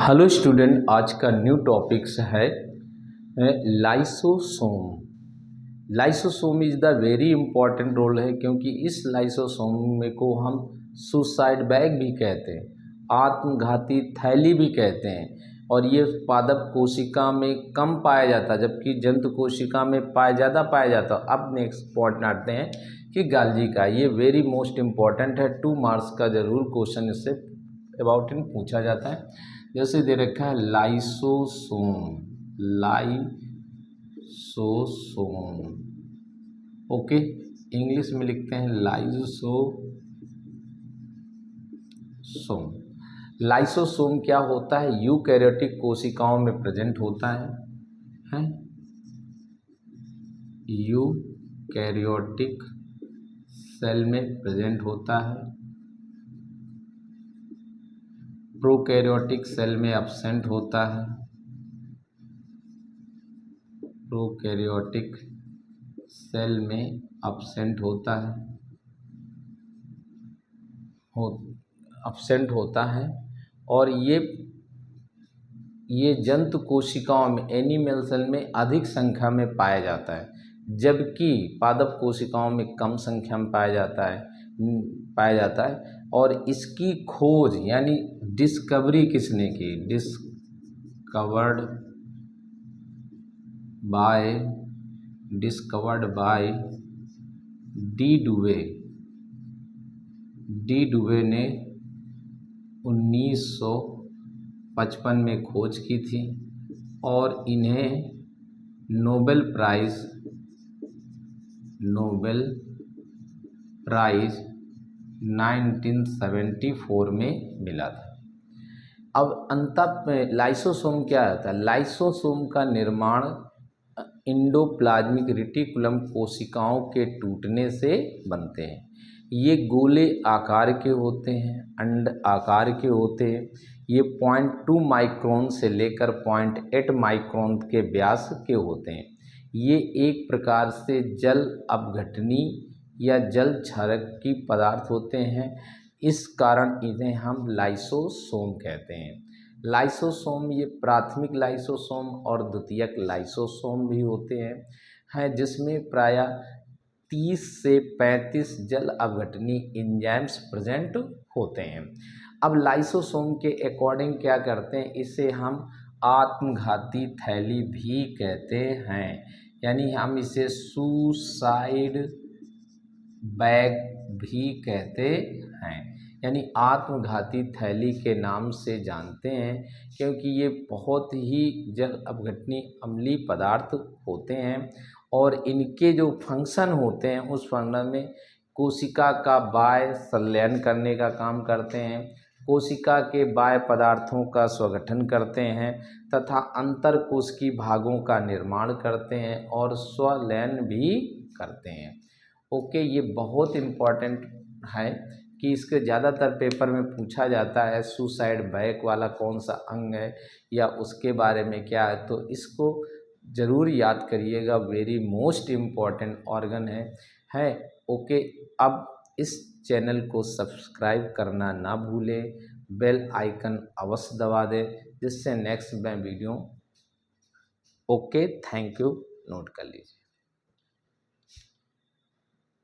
Hello student, आज का new topics है lysosome. Lysosome is the very important role है, क्योंकि इस लाइसोसोम में को हम सुसाइड बैग भी कहते हैं, आत्मघाती थैली भी कहते हैं। और ये पादप कोशिका में कम पाया जाता है, जबकि जंतु कोशिका में ज़्यादा पाया जाता है। अब नेक्स्ट पॉइंट आते हैं कि गाल्जी का, ये वेरी मोस्ट इम्पॉर्टेंट है, 2 मार्क्स का जरूर क्वेश्चन इससे अबाउट इन पूछा जाता है। जैसे दे रखा है लाइसोसोम, लाइसोसोम, ओके, इंग्लिश में लिखते हैं लाइसोसोम। लाइसोसोम क्या होता है? यूकैरियोटिक कोशिकाओं में प्रेजेंट होता है यूकैरियोटिक सेल में प्रेजेंट होता है, प्रोकैरियोटिक सेल में एब्सेंट होता है, प्रोकैरियोटिक सेल में एब्सेंट होता है, एब्सेंट होता है। और ये जंतु कोशिकाओं में, एनिमल सेल में अधिक संख्या में पाया जाता है, जबकि पादप कोशिकाओं में कम संख्या में पाया जाता है। और इसकी खोज यानी डिस्कवरी किसने की? डिस्कवर्ड बाय डी डुवे ने 1955 में खोज की थी, और इन्हें नोबेल प्राइज 1974 में मिला था। अब अंततः में लाइसोसोम क्या आता है? लाइसोसोम का निर्माण इंडोप्लाज्मिक रेटिकुलम कोशिकाओं के टूटने से बनते हैं। ये गोले आकार के होते हैं, अंड आकार के होते हैं। ये 0.2 माइक्रोन से लेकर 0.8 माइक्रोन के व्यास के होते हैं। ये एक प्रकार से जल अपघटनी या जल क्षारकी पदार्थ होते हैं, इस कारण इन्हें हम लाइसोसोम कहते हैं। लाइसोसोम ये प्राथमिक लाइसोसोम और द्वितीयक लाइसोसोम भी होते हैं जिसमें प्रायः 30 से 35 जल अपघटनी एंजाइम्स प्रेजेंट होते हैं। अब लाइसोसोम के अकॉर्डिंग क्या करते हैं? इसे हम आत्मघाती थैली भी कहते हैं, यानी हम इसे सुसाइड बैग भी कहते हैं, यानी आत्मघाती थैली के नाम से जानते हैं, क्योंकि ये बहुत ही जल अपघटनी अम्लीय पदार्थ होते हैं। और इनके जो फंक्शन होते हैं, उस फंक्शन में कोशिका का बाह्य संलयन करने का काम करते हैं, कोशिका के बाह्य पदार्थों का स्वगठन करते हैं, तथा अंतर कोशिकीय भागों का निर्माण करते हैं और स्वलयन भी करते हैं। ओके, ये बहुत इम्पॉर्टेंट है कि इसके ज़्यादातर पेपर में पूछा जाता है सुसाइड बैग वाला कौन सा अंग है या उसके बारे में क्या है, तो इसको ज़रूर याद करिएगा, वेरी मोस्ट इम्पॉर्टेंट ऑर्गन है। ओके, अब इस चैनल को सब्सक्राइब करना ना भूलें, बेल आइकन अवश्य दबा दें, जिससे next video. Okay, thank you, note कर लीजिए।